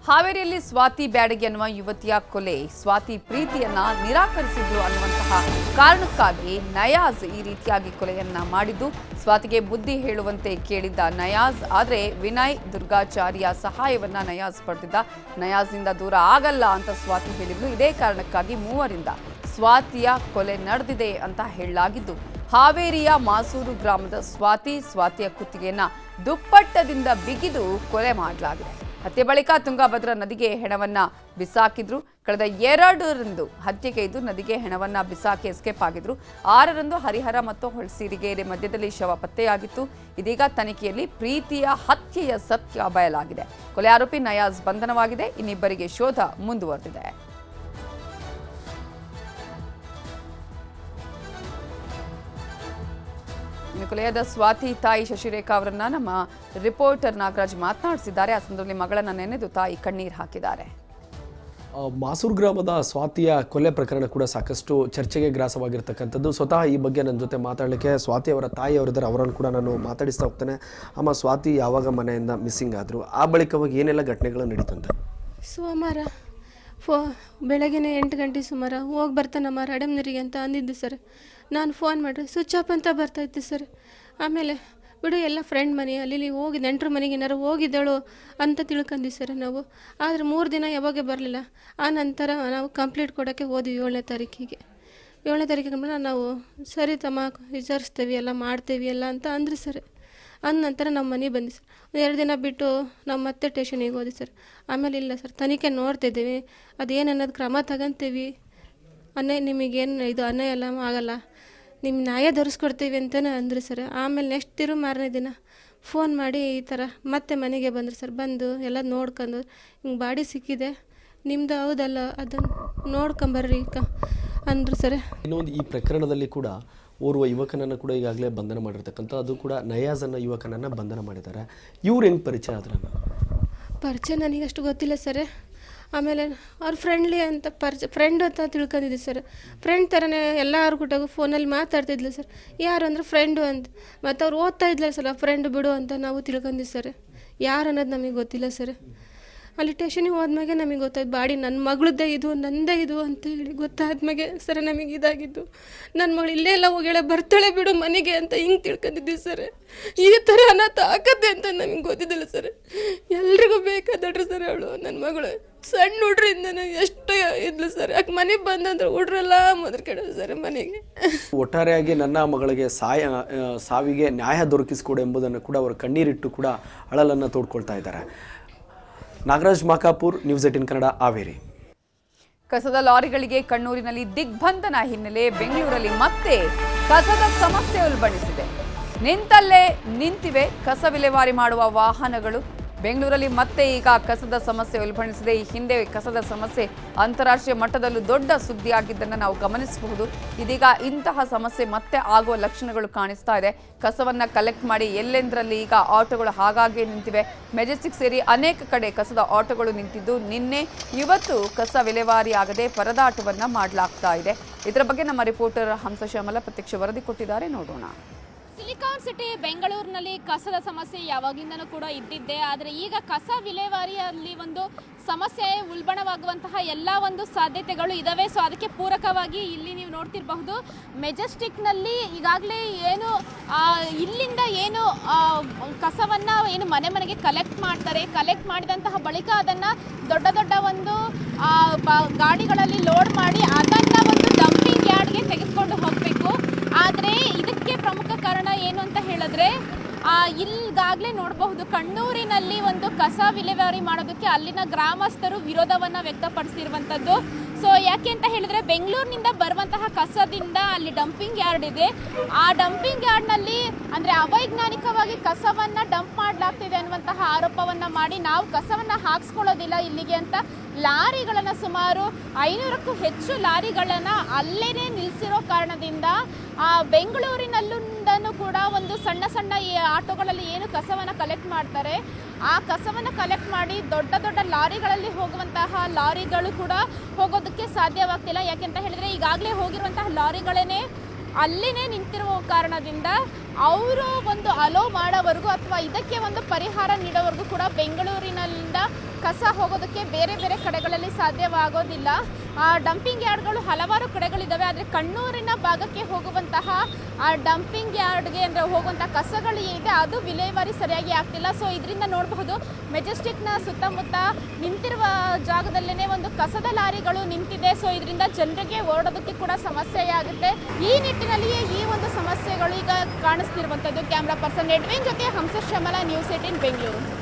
ಹಾವೇರಿಯಲ್ಲಿ ಸ್ವಾತಿ ಬ್ಯಾಡಗಿ ಅನ್ನುವ ಯುವತಿಯ ಕೊಲೆ, ಸ್ವಾತಿ ಪ್ರೀತಿಯನ್ನ ನಿರಾಕರಿಸಿದ್ರು ಅನ್ನುವಂತಹ ಕಾರಣಕ್ಕಾಗಿ ನಯಾಜ್ ಈ ರೀತಿಯಾಗಿ ಕೊಲೆಯನ್ನ ಮಾಡಿದ್ದು. ಸ್ವಾತಿಗೆ ಬುದ್ಧಿ ಹೇಳುವಂತೆ ಕೇಳಿದ್ದ ನಯಾಜ್, ಆದರೆ ವಿನಯ್ ದುರ್ಗಾಚಾರ್ಯ ಸಹಾಯವನ್ನ ನಯಾಜ್ ಪಡೆದಿದ್ದ. ನಯಾಜ್ನಿಂದ ದೂರ ಆಗಲ್ಲ ಅಂತ ಸ್ವಾತಿ ಹೇಳಿದ್ಲು. ಇದೇ ಕಾರಣಕ್ಕಾಗಿ ಮೂವರಿಂದ ಸ್ವಾತಿಯ ಕೊಲೆ ನಡೆದಿದೆ ಅಂತ ಹೇಳಲಾಗಿದ್ದು, ಹಾವೇರಿಯ ಮಾಸೂರು ಗ್ರಾಮದ ಸ್ವಾತಿಯ ಕುತ್ತಿಗೆಯನ್ನ ದುಪ್ಪಟ್ಟದಿಂದ ಬಿಗಿದು ಕೊಲೆ ಮಾಡಲಾಗಿದೆ. ಹತ್ಯೆ ಬಳಿಕ ತುಂಗಭದ್ರಾ ನದಿಗೆ ಹೆಣವನ್ನ ಬಿಸಾಕಿದ್ರು. ಕಳೆದ 2ರಂದು ಹತ್ಯೆಗೈದು ನದಿಗೆ ಹೆಣವನ್ನ ಬಿಸಾಕಿ ಎಸ್ಕೇಪ್ ಆಗಿದ್ರು. 6ರಂದು ಹರಿಹರ ಮತ್ತು ಹೊಳಸಿರಿಗೆರೆ ಮಧ್ಯದಲ್ಲಿ ಶವ ಪತ್ತೆಯಾಗಿತ್ತು. ಇದೀಗ ತನಿಖೆಯಲ್ಲಿ ಪ್ರೀತಿಯ ಹತ್ಯೆಯ ಸತ್ಯ ಬಯಲಾಗಿದೆ. ಕೊಲೆ ಆರೋಪಿ ನಯಾಜ್ ಬಂಧನವಾಗಿದೆ. ಇನ್ನಿಬ್ಬರಿಗೆ ಶೋಧ ಮುಂದುವರೆದಿದೆ. ಇನ್ನು ಕೊಲೆಯಾದ ಸ್ವಾತಿ ತಾಯಿ ಶಶಿರೇಖಾ ಅವರನ್ನ ನಮ್ಮ ರಿಪೋರ್ಟರ್ ನಾಗರಾಜ್ ಮಾತನಾಡಿಸಿದ್ದಾರೆ. ಆ ಸಂದರ್ಭದಲ್ಲಿ ಮಗಳನ್ನ ನೆನೆದು ತಾಯಿ ಕಣ್ಣೀರು ಹಾಕಿದ್ದಾರೆ. ಮಾಸೂರು ಗ್ರಾಮದ ಸ್ವಾತಿಯ ಕೊಲೆ ಪ್ರಕರಣ ಕೂಡ ಸಾಕಷ್ಟು ಚರ್ಚೆಗೆ ಗ್ರಾಸವಾಗಿರ್ತಕ್ಕಂಥದ್ದು. ಸ್ವತಃ ಈ ಬಗ್ಗೆ ನನ್ನ ಜೊತೆ ಮಾತಾಡಲಿಕ್ಕೆ ಸ್ವಾತಿ ಅವರ ತಾಯಿಯವರಿದ್ದಾರೆ. ಅವರನ್ನು ಕೂಡ ನಾನು ಮಾತಾಡಿಸ್ತಾ ಹೋಗ್ತೇನೆ. ಅಮ್ಮ, ಸ್ವಾತಿ ಯಾವಾಗ ಮನೆಯಿಂದ ಮಿಸ್ಸಿಂಗ್ ಆದರು, ಆ ಬಳಿಕವಾಗಿ ಏನೆಲ್ಲ ಘಟನೆಗಳು ನಡೀತಂತೆ? ಸೋಮವಾರ ಬೆಳಗ್ಗೆ 8 ಗಂಟೆ ಸುಮಾರು ಹೋಗಿ ಬರ್ತಾನಮ್ಮ ರಡಮ್ನರಿಗೆ ಅಂತ ಅಂದಿದ್ದು ಸರ್. ನಾನು ಫೋನ್ ಮಾಡಿರಿ ಸ್ವಿಚ್ ಆಫ್ ಅಂತ ಬರ್ತಾಯಿತ್ತು ಸರ್. ಆಮೇಲೆ ಬಿಡು ಎಲ್ಲ ಫ್ರೆಂಡ್ ಮನೆ ಅಲ್ಲಿ ಹೋಗಿ ನೆಂಟರ ಮನೆಗೆ ಏನಾರು ಹೋಗಿದ್ದಳು ಅಂತ ತಿಳ್ಕೊಂಡ್ವಿ ಸರ್ ನಾವು. ಆದರೆ 3 ದಿನ ಯಾವಾಗ ಬರಲಿಲ್ಲ. ಆ ನಂತರ ನಾವು ಕಂಪ್ಲೇಂಟ್ ಕೊಡೋಕ್ಕೆ ಹೋದ್ವಿ 7ನೇ ತಾರೀಕಿಗೆ. 7ನೇ ತಾರೀಕಿಗೆ ನಾವು ಸರಿ ತಮ್ಮ ವಿಚಾರಿಸ್ತೇವೆ ಎಲ್ಲ ಮಾಡ್ತೇವೆ ಎಲ್ಲ ಅಂತ ಅಂದ್ರಿ ಸರ್. ಅಂದ ನಂತರ ನಮ್ಮ ಮನೆಗೆ ಬಂದಿ ಸರ್. 2 ದಿನ ಬಿಟ್ಟು ನಾವು ಮತ್ತೆ ಸ್ಟೇಷನಿಗೆ ಹೋದ್ವಿ ಸರ್. ಆಮೇಲೆ ಇಲ್ಲ ಸರ್, ತನಿಖೆ ನೋಡ್ತಿದ್ದೀವಿ, ಅದೇನು ಅನ್ನೋದು ಕ್ರಮ ತಗೊಂತೀವಿ, ನಿಮಗೇನು ಇದು ಅನ್ಯಾಯ ಎಲ್ಲ ಆಗಲ್ಲ, ನಿಮ್ಮ ನ್ಯಾಯ ಧರಿಸ್ಕೊಡ್ತೀವಿ ಅಂತಲೇ ಅಂದರು ಸರ್. ಆಮೇಲೆ ನೆಕ್ಸ್ಟ್ ಮಾರನೇ ದಿನ ಫೋನ್ ಮಾಡಿ ಈ ಥರ ಮತ್ತೆ ಮನೆಗೆ ಬಂದರು ಸರ್. ಬಂದು ಎಲ್ಲ ನೋಡ್ಕೊಂಡು ಹಿಂಗೆ ಬಾಡಿ ಸಿಕ್ಕಿದೆ, ನಿಮ್ಮದು ಹೌದಲ್ಲ ಅದನ್ನು ನೋಡ್ಕೊಂಬರ್ರಿ ಅಂದರು ಸರ್. ಇನ್ನೊಂದು ಈ ಪ್ರಕರಣದಲ್ಲಿ ಕೂಡ ಓರ್ವ ಯುವಕನನ್ನು ಕೂಡ ಈಗಾಗಲೇ ಬಂಧನ ಮಾಡಿರ್ತಕ್ಕಂಥ, ಅದು ಕೂಡ ನಯಾಜ್ ಅನ್ನೋ ಯುವಕನನ್ನು ಬಂಧನ ಮಾಡಿದ್ದಾರೆ. ಇವ್ರು ಹೆಂಗೆ ಪರಿಚಯ ಆದ್ರೆ? ಪರಿಚಯ ನನಗಷ್ಟು ಗೊತ್ತಿಲ್ಲ ಸರ್. ಆಮೇಲೆ ಅವ್ರು ಫ್ರೆಂಡ್ಲಿ ಅಂತ ಫ್ರೆಂಡ್ ಅಂತ ತಿಳ್ಕೊಂಡಿದ್ದೆ ಸರ್. ಫ್ರೆಂಡ್ ಥರನೇ ಎಲ್ಲರೂ ಕೂಟಾಗೂ ಫೋನಲ್ಲಿ ಮಾತಾಡ್ತಿದ್ಲು ಸರ್. ಯಾರು ಅಂದ್ರೆ ಫ್ರೆಂಡು ಅಂತ. ಮತ್ತು ಅವ್ರು ಓದ್ತಾ ಇದ್ಲ ಸರ್, ಫ್ರೆಂಡ್ ಬಿಡು ಅಂತ ನಾವು ತಿಳ್ಕೊಂಡಿದ್ವಿ ಸರ್. ಯಾರು ಅನ್ನೋದು ನಮಗೆ ಗೊತ್ತಿಲ್ಲ ಸರ್. ಅಲ್ಲಿ ಸ್ಟೇಷನಿಗೆ ಹೋದ್ಮೇಲೆ ನಮಗೆ ಗೊತ್ತಾಯ್ತು, ಬಾಡಿ ನನ್ನ ಮಗಳದ್ದೇ ಇದು, ನಂದೇ ಇದು ಅಂತ ಹೇಳಿ ಗೊತ್ತಾದ್ಮೇಲೆ ಸರ್ ನಮಗೆ ಇದಾಗಿದ್ದು. ನನ್ನ ಮಗಳು ಇಲ್ಲೇ ಎಲ್ಲ ಹೋಗ್ಯಾಳೆ, ಬರ್ತಾಳೆ ಬಿಡು ಮನೆಗೆ ಅಂತ ಹಿಂಗೆ ತಿಳ್ಕೊಂಡಿದ್ವಿ ಸರ್. ಈ ಥರ ಅನಾಥ ಆಗತ್ತೆ ಅಂತ ನಮಗೆ ಗೊತ್ತಿದ್ದಿಲ್ಲ ಸರ್. ಎಲ್ರಿಗೂ ಬೇಕಾದಡ್ರಿ ಸರ್ ಅವಳು ನನ್ನ ಮಗಳು. ಸಣ್ಣ ಹುಡ್ರಿಂದ ಎಷ್ಟು ಇದ್ಲು ಸರ್. ಯಾಕೆ ಮನೆಗೆ ಬಂದಂದ್ರೆ ಹುಡ್ರೆಲ್ಲ ಮೊದಲು ಕೆಡೋದು ಸರ್ ಮನೆಗೆ. ಒಟ್ಟಾರೆಯಾಗಿ ನನ್ನ ಮಗಳಿಗೆ ಸಾವಿಗೆ ನ್ಯಾಯ ದೊರಕಿಸಿಕೊಡು ಎಂಬುದನ್ನು ಕೂಡ ಅವರು ಕಣ್ಣೀರಿಟ್ಟು ಕೂಡ ಅಳಲನ್ನು ತೋಡ್ಕೊಳ್ತಾ ಇದ್ದಾರೆ. ನಾಗರಾಜ್ ಮಾಕಾಪುರ್, ನ್ಯೂಸ್ 18 ಕನ್ನಡ, ಹಾವೇರಿ. ಕಸದ ಲಾರಿಗಳಿಗೆ ಕಣ್ಣೂರಿನಲ್ಲಿ ದಿಗ್ಬಂಧನ ಹಿನ್ನೆಲೆ ಬೆಂಗಳೂರಲ್ಲಿ ಮತ್ತೆ ಕಸದ ಸಮಸ್ಯೆ ಉಲ್ಬಣಿಸಿದೆ. ನಿಂತಲ್ಲೇ ನಿಂತಿವೆ ಕಸ ವಿಲೇವಾರಿ ಮಾಡುವ ವಾಹನಗಳು. ಬೆಂಗಳೂರಲ್ಲಿ ಮತ್ತೆ ಈಗ ಕಸದ ಸಮಸ್ಯೆ ಉಲ್ಬಣಿಸಿದೆ. ಈ ಹಿಂದೆ ಕಸದ ಸಮಸ್ಯೆ ಅಂತಾರಾಷ್ಟ್ರೀಯ ಮಟ್ಟದಲ್ಲೂ ದೊಡ್ಡ ಸುದ್ದಿಯಾಗಿದ್ದನ್ನು ನಾವು ಗಮನಿಸಬಹುದು. ಇದೀಗ ಇಂತಹ ಸಮಸ್ಯೆ ಮತ್ತೆ ಆಗುವ ಲಕ್ಷಣಗಳು ಕಾಣಿಸ್ತಾ ಇದೆ. ಕಸವನ್ನು ಕಲೆಕ್ಟ್ ಮಾಡಿ ಎಲ್ಲೆಂದರಲ್ಲಿ ಈಗ ಆಟೋಗಳು ಹಾಗಾಗಿ ನಿಂತಿವೆ. ಮೆಜೆಸ್ಟಿಕ್ ಸೇರಿ ಅನೇಕ ಕಡೆ ಕಸದ ಆಟೋಗಳು ನಿಂತಿದ್ದು, ನಿನ್ನೆ ಇವತ್ತು ಕಸ ವಿಲೇವಾರಿ ಆಗದೆ ಪರದಾಟವನ್ನು ಮಾಡಲಾಗ್ತಾ ಇದೆ. ಇದರ ಬಗ್ಗೆ ನಮ್ಮ ರಿಪೋರ್ಟರ್ ಹಂಸಶ್ಯಾಮಲ ಪ್ರತ್ಯಕ್ಷ ವರದಿ ಕೊಟ್ಟಿದ್ದಾರೆ, ನೋಡೋಣ. ಸಿಲಿಕಾನ್ ಸಿಟಿ ಬೆಂಗಳೂರಿನಲ್ಲಿ ಕಸದ ಸಮಸ್ಯೆ ಯಾವಾಗಿಂದನೂ ಕೂಡ ಇದ್ದಿದ್ದೆ. ಆದರೆ ಈಗ ಕಸ ವಿಲೇವಾರಿಯಲ್ಲಿ ಒಂದು ಸಮಸ್ಯೆ ಉಲ್ಬಣವಾಗುವಂತಹ ಎಲ್ಲ ಒಂದು ಸಾಧ್ಯತೆಗಳು ಇದ್ದಾವೆ. ಸೊ ಅದಕ್ಕೆ ಪೂರಕವಾಗಿ ಇಲ್ಲಿ ನೀವು ನೋಡ್ತಿರಬಹುದು, ಮೆಜೆಸ್ಟಿಕ್ನಲ್ಲಿ ಈಗಾಗಲೇ ಏನು ಇಲ್ಲಿಂದ ಏನು ಕಸವನ್ನು ಏನು ಮನೆ ಮನೆಗೆ ಕಲೆಕ್ಟ್ ಮಾಡ್ತಾರೆ, ಕಲೆಕ್ಟ್ ಮಾಡಿದಂತಹ ಬಳಿಕ ಅದನ್ನು ದೊಡ್ಡ ದೊಡ್ಡ ಒಂದು ಗಾಡಿಗಳಲ್ಲಿ ಲೋಡ್ ಮಾಡಿ ಅದನ್ನು ಒಂದು ಡಂಪಿಂಗ್ ಯಾರ್ಡ್ಗೆ ತೆಗೆದುಕೊಂಡು ಹೋಗಬೇಕು. ಆದರೆ ಇದಕ್ಕೆ ಪ್ರಮುಖ ಕಾರಣ ಏನು ಅಂತ ಹೇಳಿದ್ರೆ, ಈಗಾಗಲೇ ನೋಡಬಹುದು ಕಣ್ಣೂರಿನಲ್ಲಿ ಒಂದು ಕಸ ವಿಲೇವಾರಿ ಮಾಡೋದಕ್ಕೆ ಅಲ್ಲಿನ ಗ್ರಾಮಸ್ಥರು ವಿರೋಧವನ್ನು ವ್ಯಕ್ತಪಡಿಸಿರುವಂಥದ್ದು. ಸೊ ಯಾಕೆ ಅಂತ ಹೇಳಿದ್ರೆ, ಬೆಂಗಳೂರಿನಿಂದ ಬರುವಂತಹ ಕಸದಿಂದ ಅಲ್ಲಿ ಡಂಪಿಂಗ್ ಯಾರ್ಡ್ ಇದೆ. ಆ ಡಂಪಿಂಗ್ ಯಾರ್ಡ್ನಲ್ಲಿ ಅಂದರೆ ಅವೈಜ್ಞಾನಿಕವಾಗಿ ಕಸವನ್ನು ಡಂಪ್ ಮಾಡಲಾಗ್ತಿದೆ ಅನ್ನುವಂತಹ ಆರೋಪವನ್ನು ಮಾಡಿ ನಾವು ಕಸವನ್ನು ಹಾಕ್ಸ್ಕೊಳ್ಳೋದಿಲ್ಲ ಇಲ್ಲಿಗೆ ಅಂತ ಲಾರಿಗಳನ್ನು ಸುಮಾರು 500ಕ್ಕೂ ಹೆಚ್ಚು ಲಾರಿಗಳನ್ನು ಅಲ್ಲೇ ನಿಲ್ಲಿಸಿರೋ ಕಾರಣದಿಂದ ಬೆಂಗಳೂರಿನಲ್ಲೂ ಕೂಡ ಒಂದು ಸಣ್ಣ ಸಣ್ಣ ಈ ಆಟೋಗಳಲ್ಲಿ ಏನು ಕಸವನ್ನು ಕಲೆಕ್ಟ್ ಮಾಡ್ತಾರೆ, ಆ ಕಸವನ್ನು ಕಲೆಕ್ಟ್ ಮಾಡಿ ದೊಡ್ಡ ದೊಡ್ಡ ಲಾರಿಗಳಲ್ಲಿ ಹೋಗುವಂತಹ ಲಾರಿಗಳು ಕೂಡ ಹೋಗೋದಕ್ಕೆ ಸಾಧ್ಯವಾಗ್ತಿಲ್ಲ. ಯಾಕೆಂತ ಹೇಳಿದ್ರೆ ಈಗಾಗಲೇ ಹೋಗಿರುವಂತಹ ಲಾರಿಗಳೇ ಅಲ್ಲಿನೇ ನಿಂತಿರುವ ಕಾರಣದಿಂದ ಅವರು ಒಂದು ಅಲೋ ಮಾಡೋವರೆಗೂ ಅಥವಾ ಇದಕ್ಕೆ ಒಂದು ಪರಿಹಾರ ನೀಡೋವರೆಗೂ ಕೂಡ ಬೆಂಗಳೂರಿನಿಂದ ಕಸ ಹೋಗೋದಕ್ಕೆ ಬೇರೆ ಬೇರೆ ಕಡೆಗಳಲ್ಲಿ ಸಾಧ್ಯವಾಗೋದಿಲ್ಲ. ಡಂಪಿಂಗ್ ಯಾರ್ಡ್ಗಳು ಹಲವಾರು ಕಡೆಗಳಿದ್ದಾವೆ, ಆದರೆ ಕಣ್ಣೂರಿನ ಭಾಗಕ್ಕೆ ಹೋಗುವಂತಹ ಆ ಡಂಪಿಂಗ್ ಯಾರ್ಡ್ಗೆ ಅಂದರೆ ಹೋಗುವಂಥ ಕಸಗಳು ಏನಿದೆ ಅದು ವಿಲೇವಾರಿ ಸರಿಯಾಗಿ ಆಗ್ತಿಲ್ಲ. ಸೊ ಇದರಿಂದ ನೋಡಬಹುದು ಮೆಜೆಸ್ಟಿಕ್ನ ಸುತ್ತಮುತ್ತ ನಿಂತಿರುವ ಜಾಗದಲ್ಲೇ ಒಂದು ಕಸದ ಲಾರಿಗಳು ನಿಂತಿದೆ. ಸೊ ಇದರಿಂದ ಜನರಿಗೆ ಓಡೋದಕ್ಕೆ ಕೂಡ ಸಮಸ್ಯೆಯಾಗುತ್ತೆ. ಈ ನಿಟ್ಟಿನಲ್ಲಿಯೇ ಈ ಒಂದು ಸಮಸ್ಯೆಗಳು ಈಗ ಕಾಣಿಸ್ತಿರುವಂಥದ್ದು. ಕ್ಯಾಮ್ರಾ ಪರ್ಸನ್ ಎಡ್ವಿನ್ ಜೊತೆ ಹಂಸ ಶ್ಯಾಮಲ, ನ್ಯೂಸ್ 18 ಬೆಂಗಳೂರು.